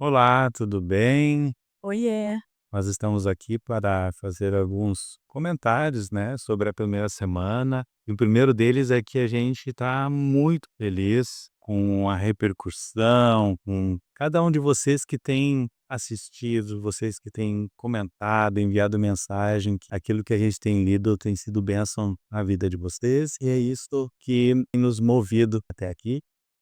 Olá, tudo bem? Oiê. Nós estamos aqui para fazer alguns comentários, né, sobre a primeira semana. E o primeiro deles é que a gente está muito feliz com a repercussão, com cada um de vocês que tem assistido, vocês que têm comentado, enviado mensagem, que aquilo que a gente tem lido tem sido bênção na vida de vocês, e é isso que tem nos movido até aqui.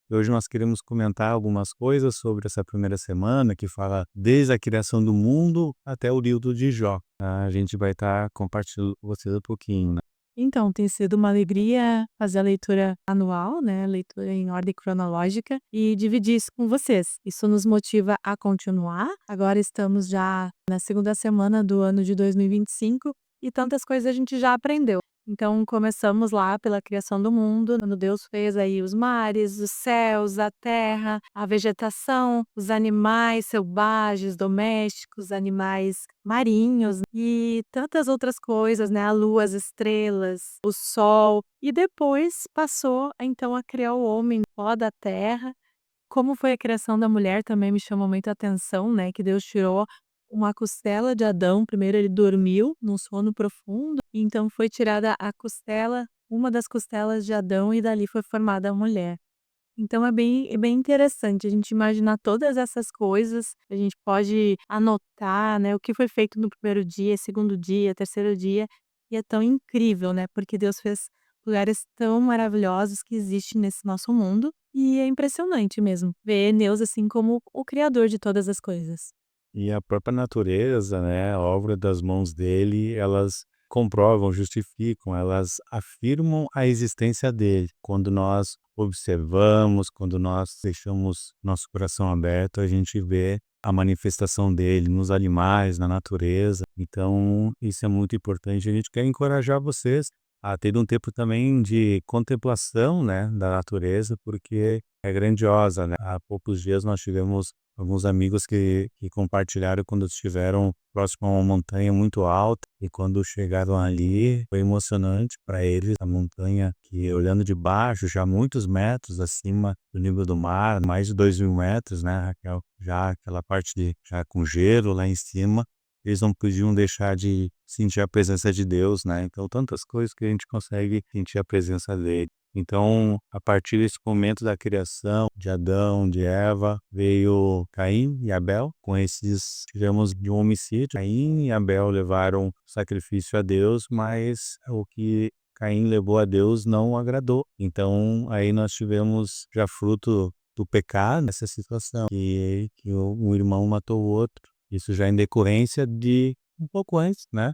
E hoje nós queremos comentar algumas coisas sobre essa primeira semana, que fala desde a criação do mundo até o livro de Jó. A gente vai estar compartilhando com vocês um pouquinho, né? Então, tem sido uma alegria fazer a leitura anual, né, a leitura em ordem cronológica e dividir isso com vocês. Isso nos motiva a continuar. Agora estamos já na segunda semana do ano de 2025 e tantas coisas a gente já aprendeu. Então, começamos lá pela criação do mundo, quando Deus fez aí os mares, os céus, a terra, a vegetação, os animais selvagens, domésticos, animais marinhos e tantas outras coisas, né, a lua, as estrelas, o sol. E depois passou, então, a criar o homem, pó da terra. Como foi a criação da mulher também me chamou muito a atenção, né, que Deus tirou uma costela de Adão, primeiro ele dormiu num sono profundo, e então foi tirada a costela, uma das costelas de Adão e dali foi formada a mulher. Então é bem interessante a gente imaginar todas essas coisas, a gente pode anotar, né, o que foi feito no primeiro dia, segundo dia, terceiro dia, e é tão incrível, né, porque Deus fez lugares tão maravilhosos que existem nesse nosso mundo, e é impressionante mesmo ver Deus assim como o criador de todas as coisas. E a própria natureza, né, a obra das mãos dele, elas comprovam, justificam, elas afirmam a existência dele. Quando nós observamos, quando nós deixamos nosso coração aberto, a gente vê a manifestação dele nos animais, na natureza. Então, isso é muito importante. A gente quer encorajar vocês a ter um tempo também de contemplação, né, da natureza, porque é grandiosa, né? Há poucos dias nós tivemos alguns amigos que compartilharam quando estiveram próximo a uma montanha muito alta, e quando chegaram ali, foi emocionante para eles, a montanha que olhando de baixo, já muitos metros acima do nível do mar, mais de 2.000 metros, né, Raquel? Já aquela parte de, já com gelo lá em cima, eles não podiam deixar de sentir a presença de Deus, né? Então tantas coisas que a gente consegue sentir a presença dele. Então, a partir desse momento da criação de Adão, de Eva, veio Caim e Abel. Com esses, tivemos de um homicídio. Caim e Abel levaram sacrifício a Deus, mas o que Caim levou a Deus não agradou. Então, aí nós tivemos já fruto do pecado nessa situação, que um irmão matou o outro. Isso já em decorrência de um pouco antes, né?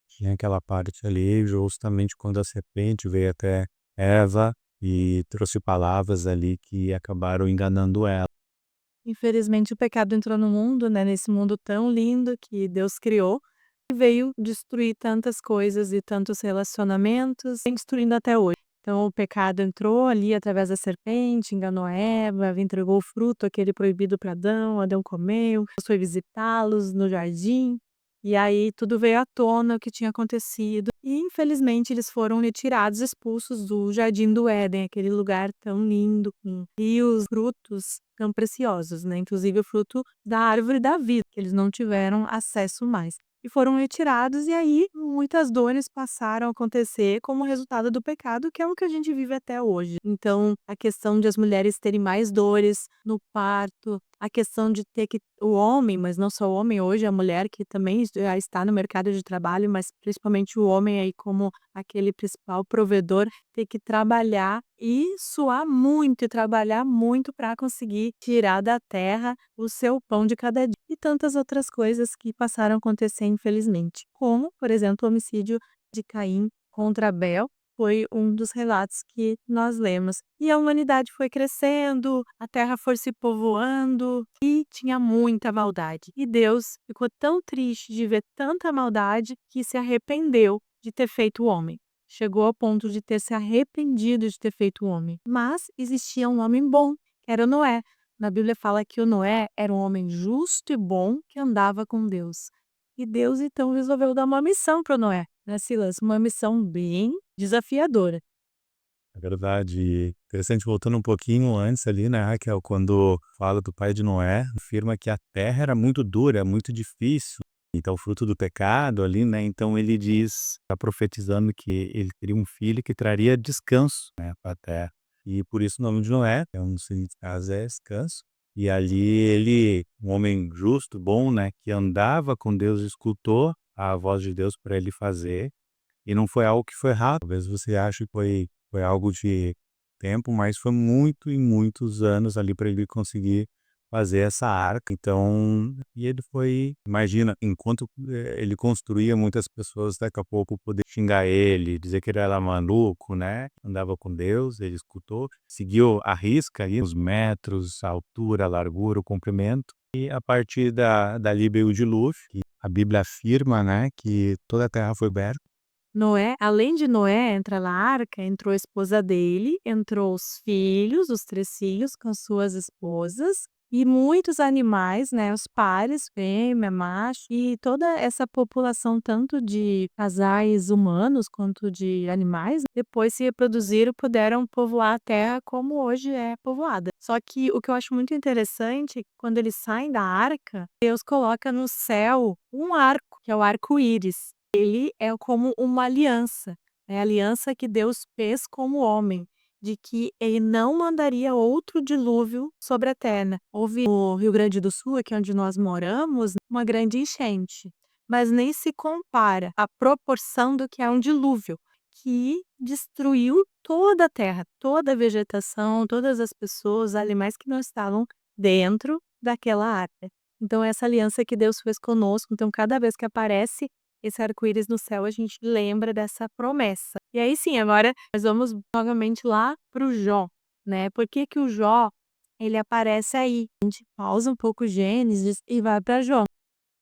Tinha aquela parte ali, justamente quando a serpente veio até Eva e trouxe palavras ali que acabaram enganando ela. Infelizmente o pecado entrou no mundo, né, nesse mundo tão lindo que Deus criou, e veio destruir tantas coisas e tantos relacionamentos, vem destruindo até hoje. Então o pecado entrou ali através da serpente, enganou a Eva, entregou o fruto aquele proibido para Adão, Adão comeu, Deus foi visitá-los no jardim, e aí tudo veio à tona o que tinha acontecido, e infelizmente eles foram retirados, expulsos do jardim do Éden, aquele lugar tão lindo, com rios, frutos tão preciosos, né, inclusive o fruto da árvore da vida, que eles não tiveram acesso mais. E foram retirados, e aí muitas dores passaram a acontecer como resultado do pecado, que é o que a gente vive até hoje. Então, a questão de as mulheres terem mais dores no parto, a questão de ter que o homem, mas não só o homem, hoje a mulher que também já está no mercado de trabalho, mas principalmente o homem aí como aquele principal provedor, ter que trabalhar e suar muito e trabalhar muito para conseguir tirar da terra o seu pão de cada dia. E tantas outras coisas que passaram a acontecer, infelizmente. Como, por exemplo, o homicídio de Caim contra Abel. Foi um dos relatos que nós lemos. E a humanidade foi crescendo, a terra foi se povoando e tinha muita maldade. E Deus ficou tão triste de ver tanta maldade que se arrependeu de ter feito o homem. Chegou ao ponto de ter se arrependido de ter feito o homem. Mas existia um homem bom, que era Noé. Na Bíblia fala que o Noé era um homem justo e bom que andava com Deus. E Deus então resolveu dar uma missão para o Noé, né, Silas? Uma missão bem desafiadora. É verdade. Interessante, voltando um pouquinho antes ali, né, Raquel, quando fala do pai de Noé, afirma que a terra era muito dura, muito difícil, então fruto do pecado ali, né, então ele diz, está profetizando que ele teria um filho que traria descanso, né, para a terra. E por isso o nome de Noé, é um significado é descanso. E ali ele, um homem justo, bom, né, que andava com Deus, escutou a voz de Deus para ele fazer, e não foi algo que foi errado. Talvez você ache que foi algo de tempo, mas foi muito e muitos anos ali para ele conseguir fazer essa arca. Então, e ele foi, imagina, enquanto ele construía, muitas pessoas daqui a pouco poder xingar ele, dizer que ele era maluco, né? Andava com Deus, ele escutou, seguiu a risca aí, os metros, a altura, a largura, o comprimento. E a partir dali veio o dilúvio, que a Bíblia afirma, né, que toda a terra foi aberta. Noé, além de Noé entrar na arca, entrou a esposa dele, entrou os filhos, os 3 filhos com suas esposas, e muitos animais, né, os pares, fêmea, macho, e toda essa população tanto de casais humanos quanto de animais, depois se reproduziram, puderam povoar a terra como hoje é povoada. Só que o que eu acho muito interessante, quando eles saem da arca, Deus coloca no céu um arco, que é o arco-íris. Ele é como uma aliança, é a aliança que Deus fez com o homem, de que ele não mandaria outro dilúvio sobre a terra. Houve no Rio Grande do Sul, aqui onde nós moramos, uma grande enchente, mas nem se compara à proporção do que é um dilúvio, que destruiu toda a terra, toda a vegetação, todas as pessoas, animais que não estavam dentro daquela área. Então essa aliança que Deus fez conosco, então cada vez que aparece esse arco-íris no céu, a gente lembra dessa promessa. E aí sim, agora nós vamos novamente lá para o Jó, né, por que que o Jó, ele aparece aí? A gente pausa um pouco Gênesis e vai para Jó.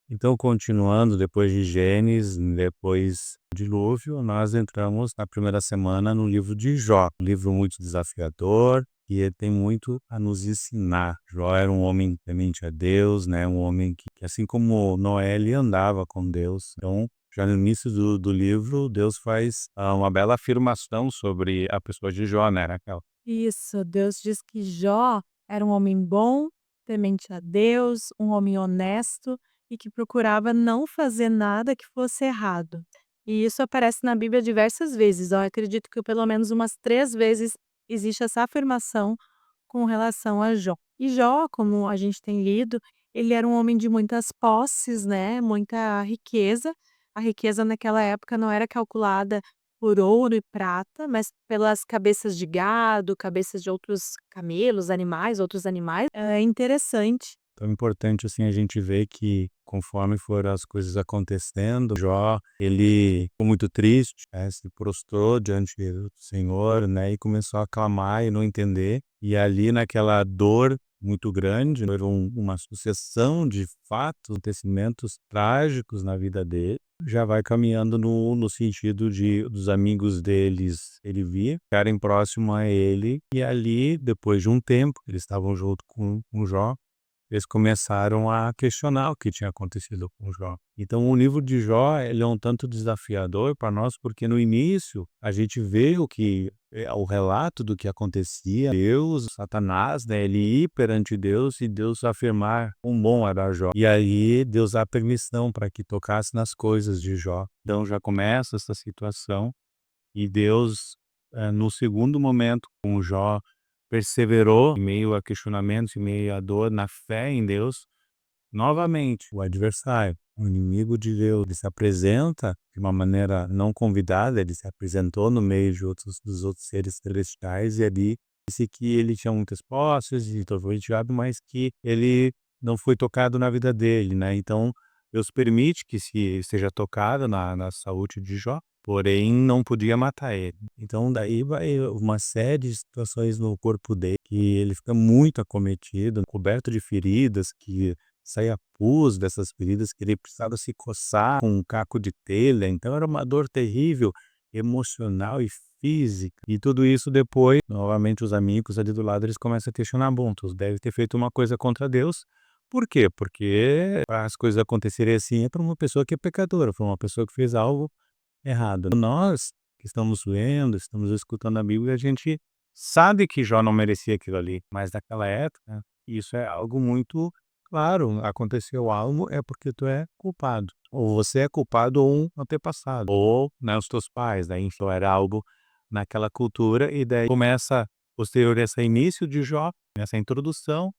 Então, continuando depois de Gênesis, depois do dilúvio, nós entramos na primeira semana no livro de Jó, um livro muito desafiador e ele tem muito a nos ensinar. Jó era um homem temente a Deus, né? Um homem que assim como Noé, ele andava com Deus. Então, já no início do livro, Deus faz uma bela afirmação sobre a pessoa de Jó, né, Raquel? Isso, Deus diz que Jó era um homem bom, temente a Deus, um homem honesto e que procurava não fazer nada que fosse errado. E isso aparece na Bíblia diversas vezes. Eu acredito que pelo menos umas 3 vezes existe essa afirmação com relação a Jó. E Jó, como a gente tem lido, ele era um homem de muitas posses, né? Muita riqueza. A riqueza naquela época não era calculada por ouro e prata, mas pelas cabeças de gado, cabeças de outros camelos, animais, outros animais. É interessante. Então é importante, assim, a gente ver que conforme foram as coisas acontecendo, Jó, ele ficou muito triste, né, se prostrou diante do Senhor, né, e começou a clamar e não entender. E ali naquela dor muito grande, foi uma sucessão de fatos, acontecimentos trágicos na vida dele, já vai caminhando no sentido de dos amigos deles, ele via, ficarem próximo a ele, e ali, depois de um tempo, eles estavam junto com Jó, eles começaram a questionar o que tinha acontecido com Jó. Então o livro de Jó, ele é um tanto desafiador para nós, porque no início a gente vê o relato do que acontecia, Deus, Satanás, né, ele ir perante Deus e Deus afirmar quão bom era Jó. E aí Deus dá permissão para que tocasse nas coisas de Jó. Então já começa essa situação e Deus, no segundo momento com Jó, perseverou em meio a questionamentos, em meio à dor, na fé em Deus. Novamente, o adversário, o inimigo de Deus, ele se apresenta de uma maneira não convidada, ele se apresentou no meio dos outros seres celestiais e ali disse que ele tinha muitas posses e todo foi diabo, mas que ele não foi tocado na vida dele, né? Então, Deus permite que se seja tocado na saúde de Jó, porém não podia matar ele. Então daí vai uma série de situações no corpo dele, que ele fica muito acometido, coberto de feridas, que saía pus dessas feridas, que ele precisava se coçar com um caco de telha, então era uma dor terrível, emocional e física. E tudo isso depois, novamente os amigos ali do lado, eles começam a questionar, bom, tu deve ter feito uma coisa contra Deus. Por quê? Porque as coisas acontecerem assim é para uma pessoa que é pecadora, para uma pessoa que fez algo errado. Nós que estamos lendo, estamos escutando a Bíblia, a gente sabe que Jó não merecia aquilo ali, mas naquela época, isso é algo muito claro, aconteceu algo é porque tu é culpado, ou você é culpado ou um antepassado, ou, né, os teus pais, daí então era algo naquela cultura e daí começa posterior a esse início de Jó, nessa introdução,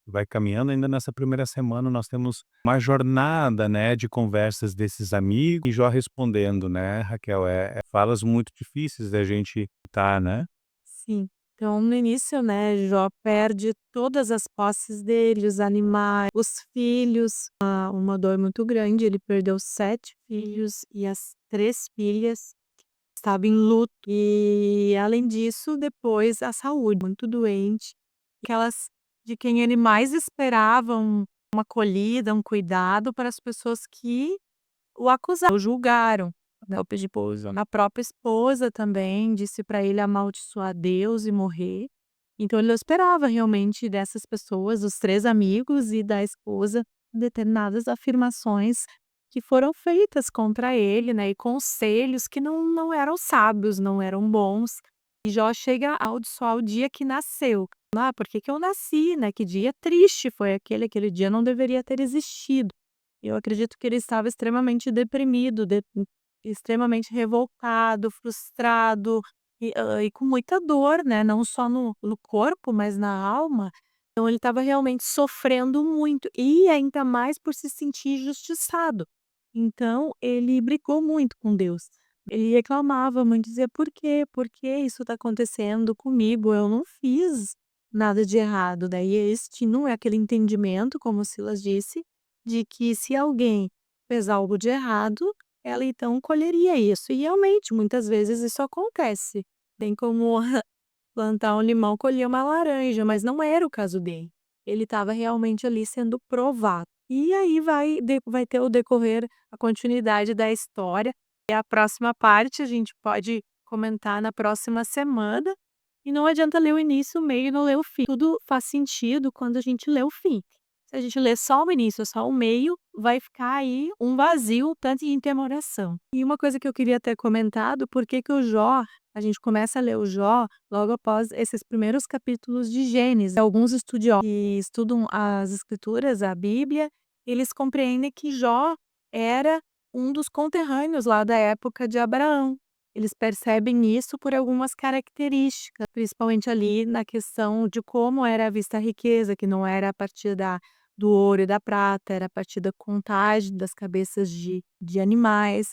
vai caminhando ainda nessa primeira semana nós temos uma jornada, né, de conversas desses amigos e Jó respondendo, né, Raquel, falas muito difíceis da gente estar, né. Sim. Então, no início, né, Jó perde todas as posses dele, os animais, os filhos, uma dor muito grande. Ele perdeu 7 filhos e as 3 filhas, estava em luto. E, além disso, depois a saúde, muito doente. Aquelas de quem ele mais esperava uma acolhida, um cuidado para as pessoas que o acusaram, o julgaram, né, o esposa, a própria esposa também disse para ele amaldiçoar Deus e morrer. Então ele não esperava realmente dessas pessoas, os 3 amigos e da esposa, determinadas afirmações que foram feitas contra ele, né, e conselhos que não eram sábios, não eram bons. E Jó chega a amaldiçoar o dia que nasceu. "Ah, por que que eu nasci, né, que dia triste foi aquele, aquele dia não deveria ter existido". Eu acredito que ele estava extremamente deprimido, extremamente revoltado, frustrado e com muita dor, né, não só no corpo, mas na alma. Então ele estava realmente sofrendo muito e ainda mais por se sentir injustiçado. Então ele brigou muito com Deus. Ele reclamava muito, dizia: "Por quê? Por que isso está acontecendo comigo? Eu não fiz nada de errado". Daí este não é aquele entendimento, como Silas disse, de que se alguém fez algo de errado, ela então colheria isso. E realmente, muitas vezes isso acontece. Tem como plantar um limão, colher uma laranja, mas não era o caso dele. Ele estava realmente ali sendo provado. E aí vai ter o decorrer, a continuidade da história. E a próxima parte a gente pode comentar na próxima semana. E não adianta ler o início, o meio e não ler o fim. Tudo faz sentido quando a gente lê o fim. Se a gente ler só o início, só o meio, vai ficar aí um vazio, tanto em interrogação. E uma coisa que eu queria ter comentado, por que que o Jó, a gente começa a ler o Jó logo após esses primeiros capítulos de Gênesis. Alguns estudiosos que estudam as escrituras, a Bíblia, eles compreendem que Jó era um dos conterrâneos lá da época de Abraão. Eles percebem isso por algumas características, principalmente ali na questão de como era vista a riqueza, que não era a partir do ouro e da prata, era a partir da contagem das cabeças de animais,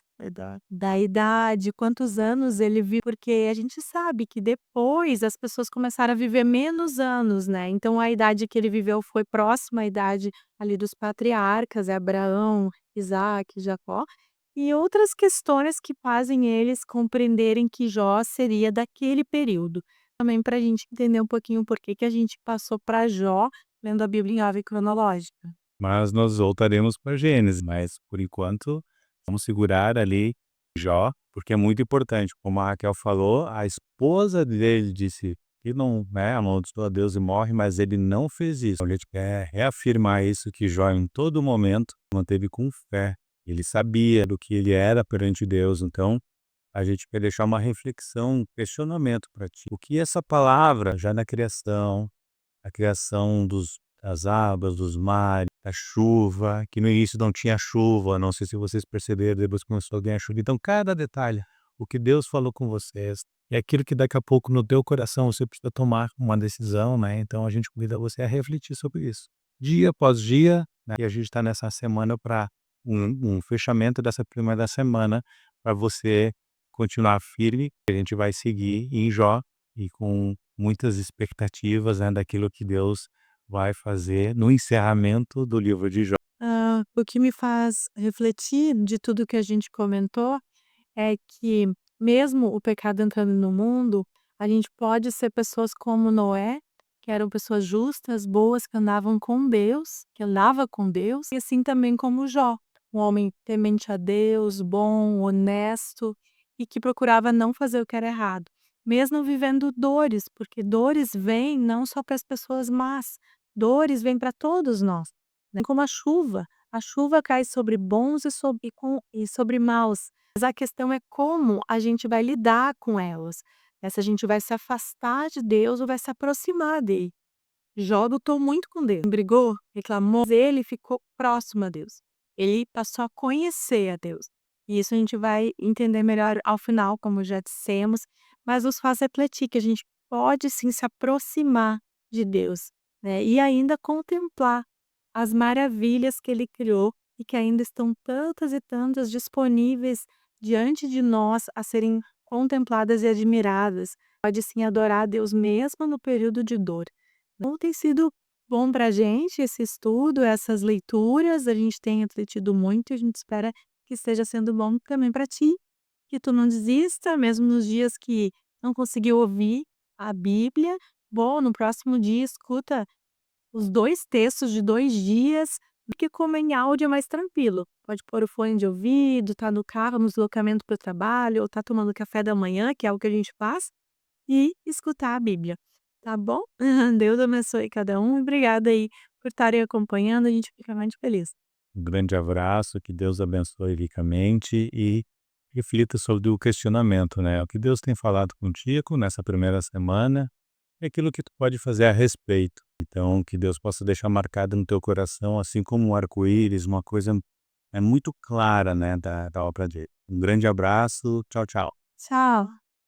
da idade, quantos anos ele viu, porque a gente sabe que depois as pessoas começaram a viver menos anos, né? Então a idade que ele viveu foi próxima à idade ali dos patriarcas, Abraão, Isaac, Jacó. E outras questões que fazem eles compreenderem que Jó seria daquele período. Também para a gente entender um pouquinho por que que a gente passou para Jó, lendo a Bíblia em ordem cronológica. Mas nós voltaremos para Gênesis, mas por enquanto vamos segurar ali Jó, porque é muito importante. Como a Raquel falou, a esposa dele disse que não, né, amaldiçoou a Deus e morre, mas ele não fez isso. Então, a gente quer reafirmar isso, que Jó em todo momento manteve com fé. Ele sabia do que ele era perante Deus, então a gente quer deixar uma reflexão, um questionamento para ti. O que essa palavra, já na criação, a criação das águas, dos mares, da chuva, que no início não tinha chuva, não sei se vocês perceberam, depois começou a ganhar chuva. Então, cada detalhe, o que Deus falou com vocês, é aquilo que daqui a pouco no teu coração você precisa tomar uma decisão, né? Então, a gente convida você a refletir sobre isso. Dia após dia, né? E a gente está nessa semana para um fechamento dessa primeira semana, para você continuar firme. A gente vai seguir em Jó e com muitas expectativas, né, daquilo que Deus vai fazer no encerramento do livro de Jó. O que me faz refletir de tudo que a gente comentou é que, mesmo o pecado entrando no mundo, a gente pode ser pessoas como Noé, que eram pessoas justas, boas, que andavam com Deus, que andava com Deus, e assim também como Jó, um homem temente a Deus, bom, honesto e que procurava não fazer o que era errado, mesmo vivendo dores, porque dores vêm não só para as pessoas más, dores vêm para todos nós, né? Como a chuva cai sobre bons e sobre maus. Mas a questão é como a gente vai lidar com elas. é se a gente vai se afastar de Deus ou vai se aproximar dele. Jó lutou muito com Deus, brigou, reclamou, mas ele ficou próximo a Deus. Ele passou a conhecer a Deus. E isso a gente vai entender melhor ao final, como já dissemos, mas nos faz refletir que a gente pode sim se aproximar de Deus, né? E ainda contemplar as maravilhas que ele criou e que ainda estão tantas e tantas disponíveis diante de nós a serem contempladas e admiradas. Pode sim adorar a Deus mesmo no período de dor. Então tem sido bom para a gente esse estudo, essas leituras, a gente tem refletido muito e a gente espera que esteja sendo bom também para ti, que tu não desista, mesmo nos dias que não conseguiu ouvir a Bíblia. Bom, no próximo dia escuta os 2 textos de 2 dias, porque como em áudio é mais tranquilo. Pode pôr o fone de ouvido, tá no carro, no deslocamento para o trabalho, ou tá tomando café da manhã, que é o que a gente faz, e escutar a Bíblia, tá bom? Deus abençoe cada um e obrigada aí por estarem acompanhando, a gente fica muito feliz. Um grande abraço, que Deus abençoe ricamente e reflita sobre o questionamento, né? O que Deus tem falado contigo nessa primeira semana e aquilo que tu pode fazer a respeito. Então, que Deus possa deixar marcado no teu coração, assim como um arco-íris, uma coisa muito clara, né, da obra dele. Um grande abraço, tchau, tchau. Tchau.